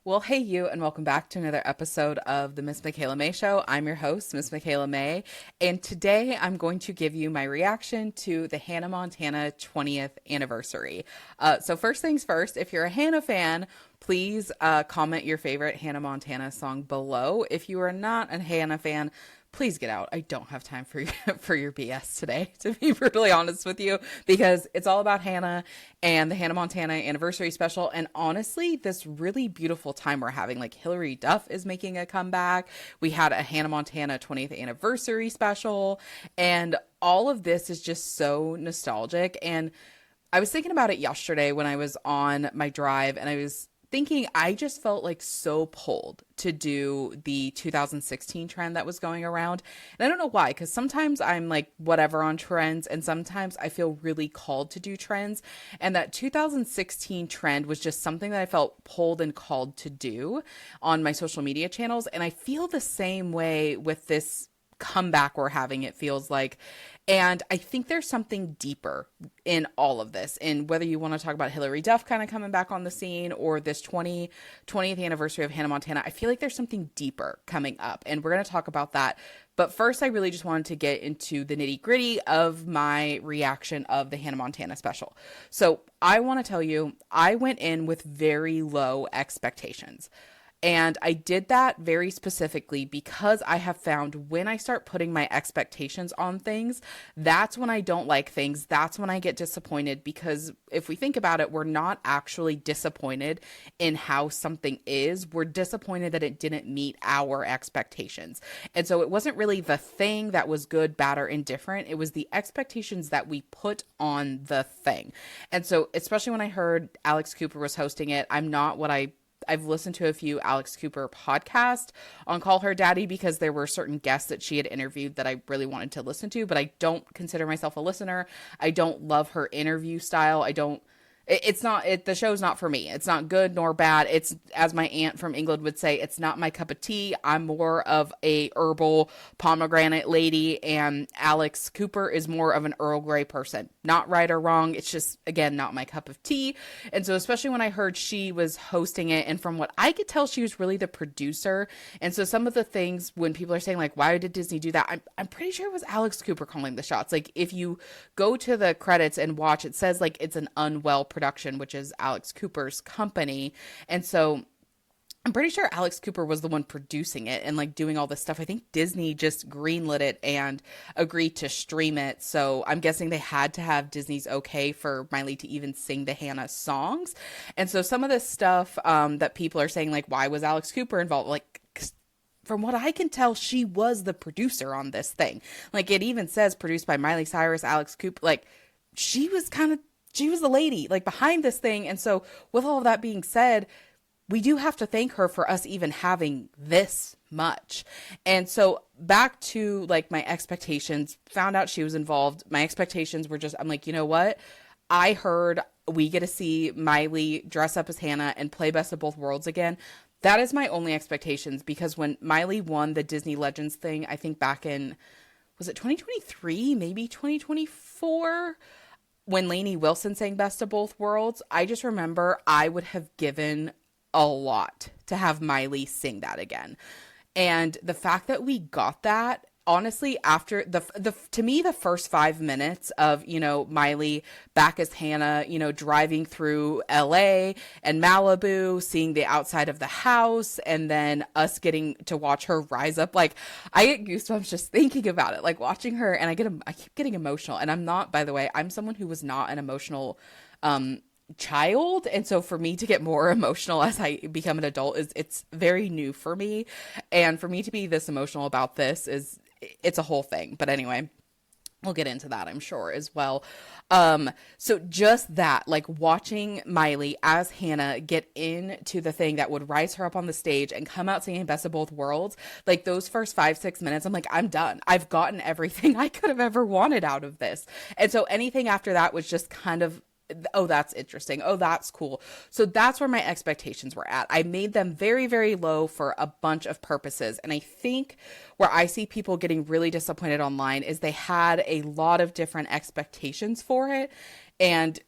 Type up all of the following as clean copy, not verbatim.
Well, hey, you, and welcome back to another episode of the Miss Michaela Mae Show. I'm your host, Miss Michaela Mae, and today I'm going to give you my reaction to the Hannah Montana 20th anniversary. So, first things first, if you're a Hannah fan, please comment your favorite Hannah Montana song below. If you are not a Hannah fan, please get out. I don't have time for for your BS today, to be brutally honest with you, because it's all about Hannah and the Hannah Montana anniversary special. And honestly, this really beautiful time we're having. Like, Hilary Duff is making a comeback. We had a Hannah Montana 20th anniversary special, and all of this is just so nostalgic. And I was thinking about it yesterday when I was on my drive, and I was thinking I just felt like so pulled to do the 2016 trend that was going around. And I don't know why, because sometimes I'm like whatever on trends, and sometimes I feel really called to do trends. And that 2016 trend was just something that I felt pulled and called to do on my social media channels. And I feel the same way with this comeback we're having, it feels like. And I think there's something deeper in all of this. And whether you want to talk about Hilary Duff kind of coming back on the scene, or this 20th anniversary of Hannah Montana, I feel like there's something deeper coming up. And we're going to talk about that. But first, I really just wanted to get into the nitty gritty of my reaction of the Hannah Montana special. So I want to tell you, I went in with very low expectations. And I did that very specifically because I have found when I start putting my expectations on things, that's when I don't like things. That's when I get disappointed, because if we think about it, we're not actually disappointed in how something is. We're disappointed that it didn't meet our expectations. And so it wasn't really the thing that was good, bad, or indifferent. It was the expectations that we put on the thing. And so, especially when I heard Alex Cooper was hosting it, I've listened to a few Alex Cooper podcasts on Call Her Daddy, because there were certain guests that she had interviewed that I really wanted to listen to, but I don't consider myself a listener. I don't love her interview style. The show's not for me. It's not good nor bad. It's, as my aunt from England would say, it's not my cup of tea. I'm more of a herbal pomegranate lady, and Alex Cooper is more of an Earl Grey person. Not right or wrong. It's just, again, not my cup of tea. And so, especially when I heard she was hosting it, and from what I could tell, she was really the producer. And so some of the things, when people are saying like, why did Disney do that? I'm pretty sure it was Alex Cooper calling the shots. Like, if you go to the credits and watch, it says like it's an Unwell production, which is Alex Cooper's company. And so I'm pretty sure Alex Cooper was the one producing it and like doing all this stuff. I think Disney just greenlit it and agreed to stream it. So I'm guessing they had to have Disney's okay for Miley to even sing the Hannah songs. And so some of this stuff that people are saying, like, why was Alex Cooper involved? Like, from what I can tell, she was the producer on this thing. Like, it even says produced by Miley Cyrus, Alex Cooper. Like, she was the lady like behind this thing. And so with all of that being said, we do have to thank her for us even having this much. And so back to like my expectations, found out she was involved. My expectations were just, I'm like, you know what? I heard we get to see Miley dress up as Hannah and play Best of Both Worlds again. That is my only expectations, because when Miley won the Disney Legends thing, I think back in, was it 2023, maybe 2024? When Lainey Wilson sang Best of Both Worlds, I just remember I would have given a lot to have Miley sing that again. And the fact that we got that, honestly, after to me, the first 5 minutes of, Miley back as Hannah, driving through LA and Malibu, seeing the outside of the house, and then us getting to watch her rise up. Like, I get goosebumps just thinking about it, like watching her, and I keep getting emotional. And I'm not, by the way, I'm someone who was not an emotional, child, and so for me to get more emotional as I become an adult it's very new for me, and for me to be this emotional about this it's a whole thing. But anyway, we'll get into that, I'm sure, as well. So just that, like, watching Miley as Hannah get into the thing that would rise her up on the stage and come out singing Best of Both Worlds, like those first 5-6 minutes, I'm like, I'm done. I've gotten everything I could have ever wanted out of this. And so anything after that was just kind of, oh, that's interesting. Oh, that's cool. So that's where my expectations were at. I made them very, very low for a bunch of purposes. And I think where I see people getting really disappointed online is they had a lot of different expectations for it. And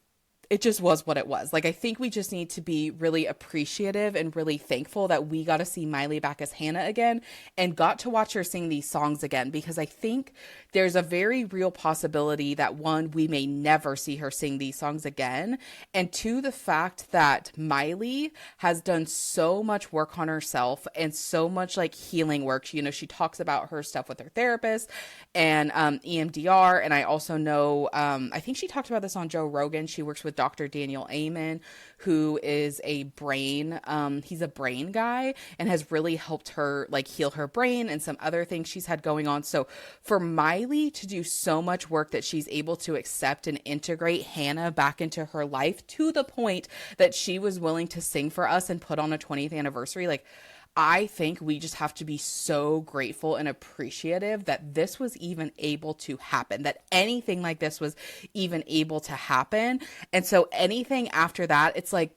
it just was what it was. Like, I think we just need to be really appreciative and really thankful that we got to see Miley back as Hannah again and got to watch her sing these songs again, because I think there's a very real possibility that, one, we may never see her sing these songs again, and two, the fact that Miley has done so much work on herself and so much like healing work. You know, she talks about her stuff with her therapist and EMDR, and I also know, I think she talked about this on Joe Rogan. She works with Dr. Daniel Amen, who is a brain, he's a brain guy and has really helped her like heal her brain and some other things she's had going on. So for Miley to do so much work that she's able to accept and integrate Hannah back into her life to the point that she was willing to sing for us and put on a 20th anniversary, like, I think we just have to be so grateful and appreciative that this was even able to happen, that anything like this was even able to happen. And so anything after that, it's like,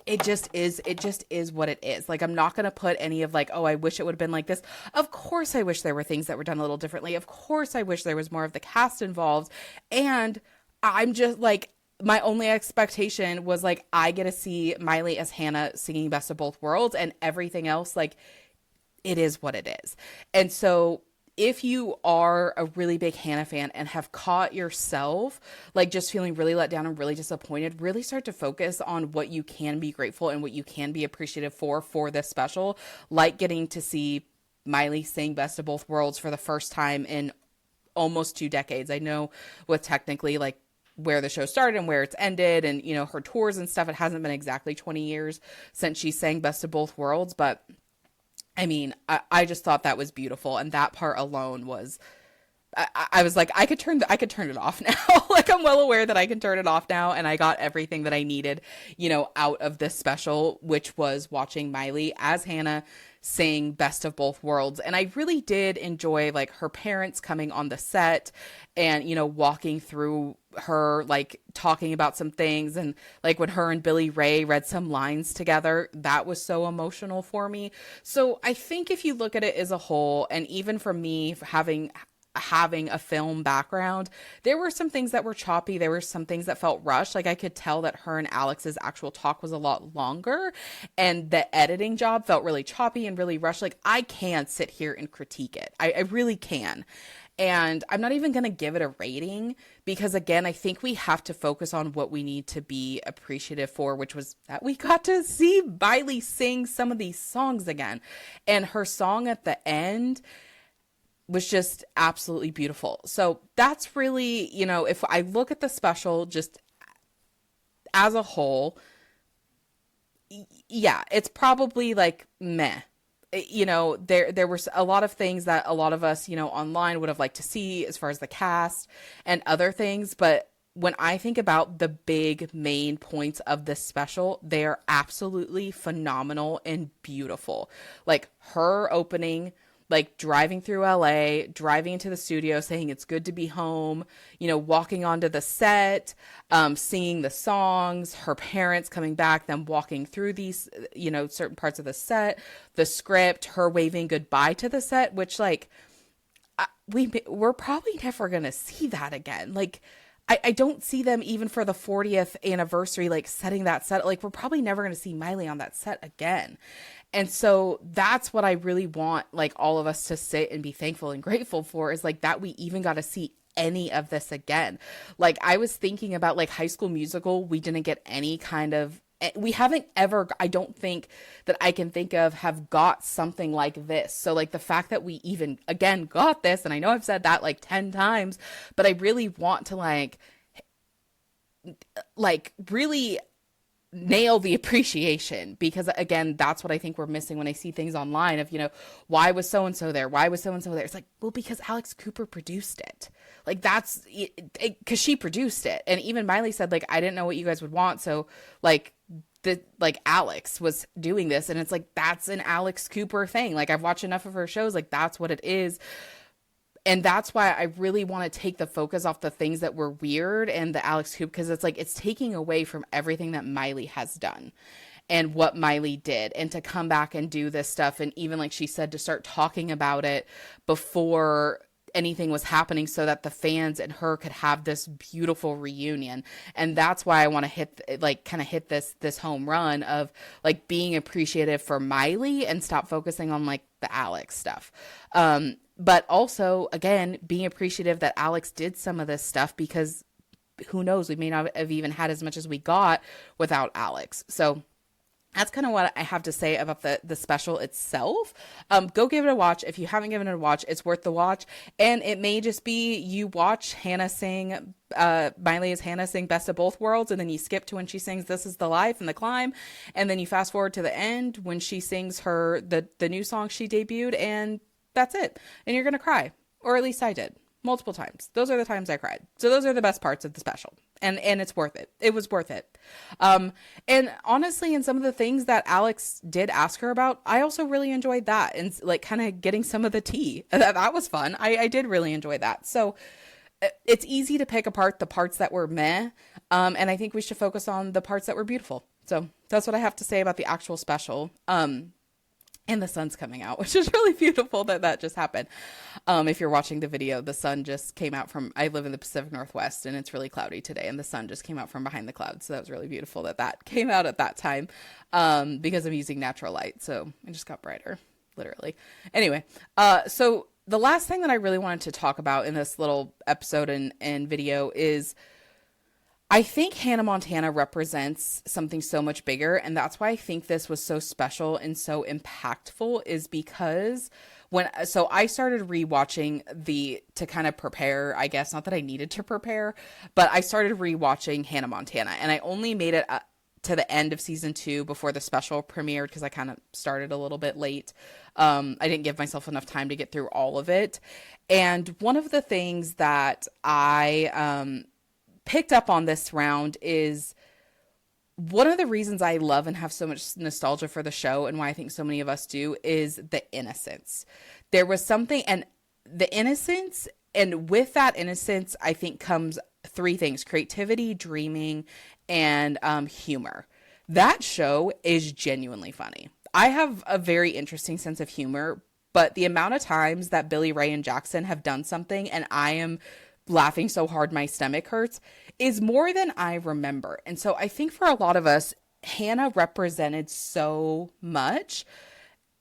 it just is what it is. Like, I'm not going to put any of like, oh, I wish it would have been like this. Of course, I wish there were things that were done a little differently. Of course, I wish there was more of the cast involved. And I'm just like, my only expectation was like, I get to see Miley as Hannah singing Best of Both Worlds, and everything else, like, it is what it is. And so if you are a really big Hannah fan and have caught yourself like just feeling really let down and really disappointed, really start to focus on what you can be grateful and what you can be appreciative for this special, like getting to see Miley sing Best of Both Worlds for the first time in almost 2 decades. I know with technically like where the show started and where it's ended and, you know, her tours and stuff, it hasn't been exactly 20 years since she sang Best of Both Worlds. But I mean, I just thought that was beautiful. And that part alone was, I was like, I could turn it off now. Like, I'm well aware that I can turn it off now. And I got everything that I needed, you know, out of this special, which was watching Miley as Hannah sing Best of Both Worlds. And I really did enjoy like her parents coming on the set and, you know, walking through her, like talking about some things. And like when her and Billy Ray read some lines together, that was so emotional for me. So I think if you look at it as a whole, and even for me having a film background, there were some things that were choppy. There were some things that felt rushed. Like, I could tell that her and Alex's actual talk was a lot longer, and the editing job felt really choppy and really rushed. Like, I can sit here and critique it. I really can. And I'm not even going to give it a rating because, again, I think we have to focus on what we need to be appreciative for, which was that we got to see Miley sing some of these songs again. And her song at the end was just absolutely beautiful. So that's really, you know, if I look at the special just as a whole, yeah, it's probably like meh. You know, there were a lot of things that a lot of us, you know, online would have liked to see as far as the cast and other things. But when I think about the big main points of this special, they are absolutely phenomenal and beautiful. Like her opening, like driving through LA, driving into the studio, saying it's good to be home, you know, walking onto the set, singing the songs, her parents coming back, them walking through these, you know, certain parts of the set, the script, her waving goodbye to the set, which like, we're probably never going to see that again. Like, I don't see them even for the 40th anniversary, like setting that set. Like, we're probably never going to see Miley on that set again. And so that's what I really want, like, all of us to sit and be thankful and grateful for, is like that we even got to see any of this again. Like, I was thinking about like High School Musical. We didn't get any kind of, we haven't ever, I don't think that I can think of, have got something like this. So like the fact that we even again got this, and I know I've said that like 10 times, but I really want to like really nail the appreciation, because again, that's what I think we're missing when I see things online of, you know, why was so-and-so there? Why was so-and-so there? It's like, well, because Alex Cooper produced it. Like, that's because she produced it. And even Miley said, like, I didn't know what you guys would want. So like Alex was doing this, and it's like, that's an Alex Cooper thing. Like, I've watched enough of her shows. Like, that's what it is. And that's why I really want to take the focus off the things that were weird and the Alex Cooper, because it's like, it's taking away from everything that Miley has done and what Miley did. And to come back and do this stuff, and even like she said, to start talking about it before anything was happening so that the fans and her could have this beautiful reunion. And that's why I want to hit this home run of like being appreciative for Miley and stop focusing on like the Alex stuff. But also, again, being appreciative that Alex did some of this stuff, because who knows, we may not have even had as much as we got without Alex. So that's kind of what I have to say about the special itself. Go give it a watch. If you haven't given it a watch, it's worth the watch. And it may just be you watch Hannah sing, Miley as Hannah sing Best of Both Worlds, and then you skip to when she sings This Is the Life and The Climb, and then you fast forward to the end when she sings the new song she debuted, and that's it. And you're going to cry. Or at least I did. Multiple times. Those are the times I cried. So those are the best parts of the special. And it's worth it. It was worth it. And honestly, in some of the things that Alex did ask her about, I also really enjoyed that. And like kind of getting some of the tea. That was fun. I did really enjoy that. So it's easy to pick apart the parts that were meh. And I think we should focus on the parts that were beautiful. So that's what I have to say about the actual special. And the sun's coming out, which is really beautiful that just happened. If you're watching the video, the sun just came out I live in the Pacific Northwest, and it's really cloudy today, and the sun just came out from behind the clouds. So that was really beautiful that came out at that time, because I'm using natural light. So it just got brighter, literally. Anyway, so the last thing that I really wanted to talk about in this little episode and video is I think Hannah Montana represents something so much bigger, and that's why I think this was so special and so impactful, is because so I started rewatching to kind of prepare, I guess, not that I needed to prepare, but I started rewatching Hannah Montana, and I only made it to the end of season 2 before the special premiered, because I kind of started a little bit late. I didn't give myself enough time to get through all of it. And one of the things that I picked up on this round is one of the reasons I love and have so much nostalgia for the show, and why I think so many of us do, is the innocence. There was something, and the innocence, and with that innocence, I think comes 3 things: creativity, dreaming, and humor. That show is genuinely funny. I have a very interesting sense of humor, but the amount of times that Billy Ray and Jackson have done something and I am laughing so hard my stomach hurts is more than I remember. And so I think for a lot of us, Hannah represented so much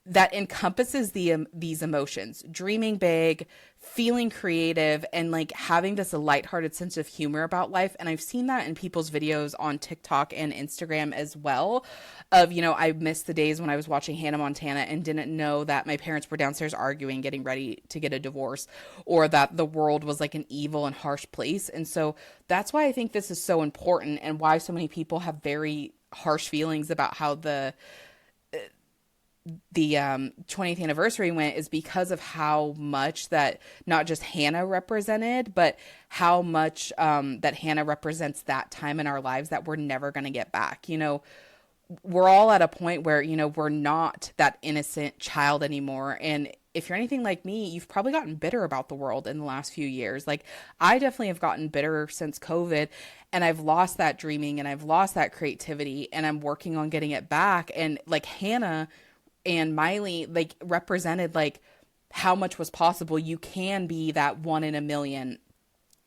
that encompasses these emotions: dreaming big, feeling creative, and like having this lighthearted sense of humor about life. And I've seen that in people's videos on TikTok and Instagram as well, of, I missed the days when I was watching Hannah Montana and didn't know that my parents were downstairs arguing, getting ready to get a divorce, or that the world was like an evil and harsh place. And so that's why I think this is so important, and why so many people have very harsh feelings about how the 20th anniversary went, is because of how much that not just Hannah represented, but how much that Hannah represents that time in our lives that we're never going to get back. We're all at a point where, we're not that innocent child anymore. And if you're anything like me, you've probably gotten bitter about the world in the last few years. Like, I definitely have gotten bitter since COVID, and I've lost that dreaming, and I've lost that creativity, and I'm working on getting it back. And like Hannah and Miley like represented like how much was possible. You can be that 1 in a million.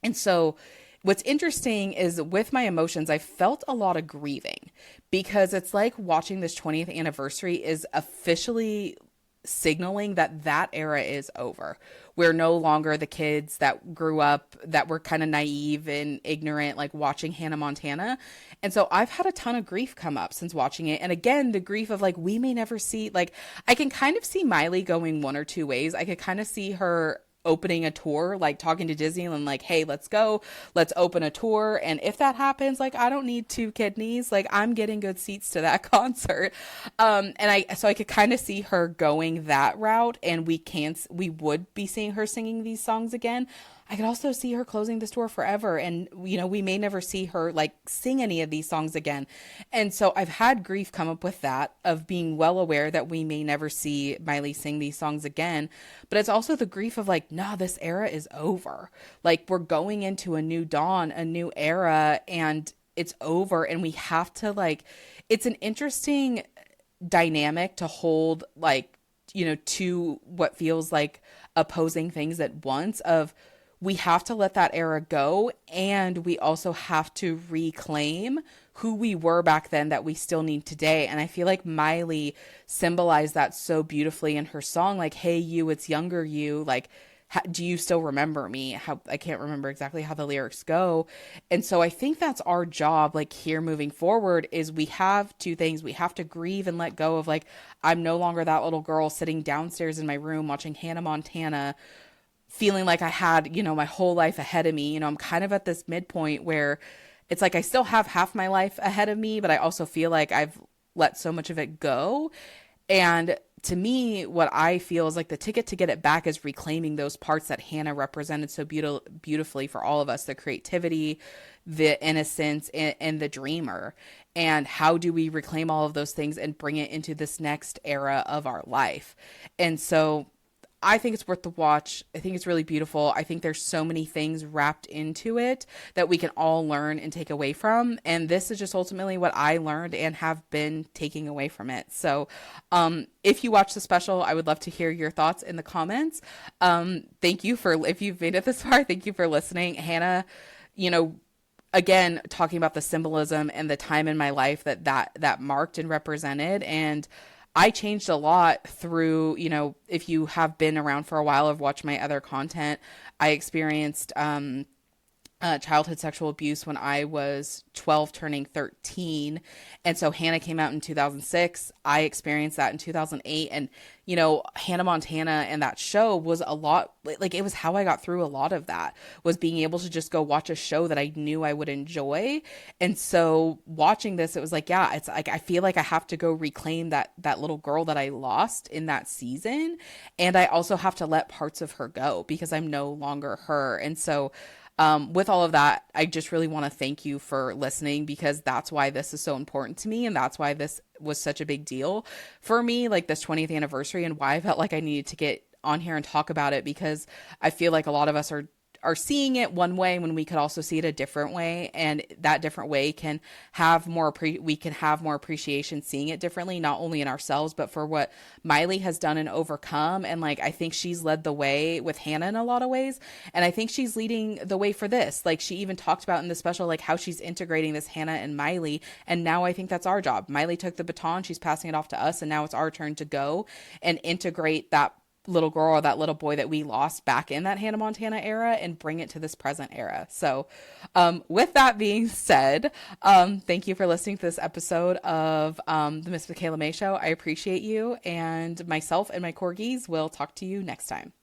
And so what's interesting is with my emotions, I felt a lot of grieving, because it's like watching this 20th anniversary is officially signaling that era is over. We're no longer the kids that grew up, that were kind of naive and ignorant, like watching Hannah Montana. And so I've had a ton of grief come up since watching it. And again, the grief of like, we may never see, like, I can kind of see Miley going one or two ways. I could kind of see her opening a tour, like talking to Disneyland, like, hey, let's go, let's open a tour. And if that happens, like, I don't need 2 kidneys, like, I'm getting good seats to that concert. So I could kind of see her going that route, and we would be seeing her singing these songs again. I could also see her closing this tour forever, and we may never see her like sing any of these songs again. And so I've had grief come up with that, of being well aware that we may never see Miley sing these songs again. But it's also the grief of like, nah, this era is over. Like, we're going into a new dawn, a new era, and it's over. And we have to, like, it's an interesting dynamic to hold, like, two what feels like opposing things at once of we have to let that era go, and we also have to reclaim who we were back then that we still need today. And I feel like Miley symbolized that so beautifully in her song, like, hey, you, it's younger you, like, do you still remember me? How I can't remember exactly how the lyrics go. And so I think that's our job, like here moving forward, is we have two things. We have to grieve and let go of like, I'm no longer that little girl sitting downstairs in my room watching Hannah Montana, feeling like I had, my whole life ahead of me. I'm kind of at this midpoint where it's like I still have half my life ahead of me, but I also feel like I've let so much of it go. And to me, what I feel is like the ticket to get it back is reclaiming those parts that Hannah represented so beautifully for all of us, the creativity, the innocence, and the dreamer. And how do we reclaim all of those things and bring it into this next era of our life? And so I think it's worth the watch. I think it's really beautiful. I think there's so many things wrapped into it that we can all learn and take away from. And this is just ultimately what I learned and have been taking away from it. So if you watch the special, I would love to hear your thoughts in the comments. Thank you if you've made it this far, thank you for listening. Hannah, again, talking about the symbolism and the time in my life that marked and represented. And I changed a lot through, if you have been around for a while or watched my other content, I experienced childhood sexual abuse when I was 12 turning 13. And so Hannah came out in 2006. I experienced that in 2008. And, Hannah Montana and that show was a lot, like it was how I got through a lot of that, was being able to just go watch a show that I knew I would enjoy. And so watching this, it was like, yeah, it's like, I feel like I have to go reclaim that little girl that I lost in that season. And I also have to let parts of her go because I'm no longer her. And so with all of that, I just really want to thank you for listening, because that's why this is so important to me. And that's why this was such a big deal for me, like this 20th anniversary, and why I felt like I needed to get on here and talk about it, because I feel like a lot of us are seeing it one way when we could also see it a different way. And that different way can have we can have more appreciation seeing it differently, not only in ourselves, but for what Miley has done and overcome. And like, I think she's led the way with Hannah in a lot of ways. And I think she's leading the way for this. Like she even talked about in the special, like how she's integrating this Hannah and Miley. And now I think that's our job. Miley took the baton, she's passing it off to us. And now it's our turn to go and integrate that little girl or that little boy that we lost back in that Hannah Montana era and bring it to this present era. So with that being said, thank you for listening to this episode of the Miss Michaela Mae Show. I appreciate you, and myself and my corgis will talk to you next time.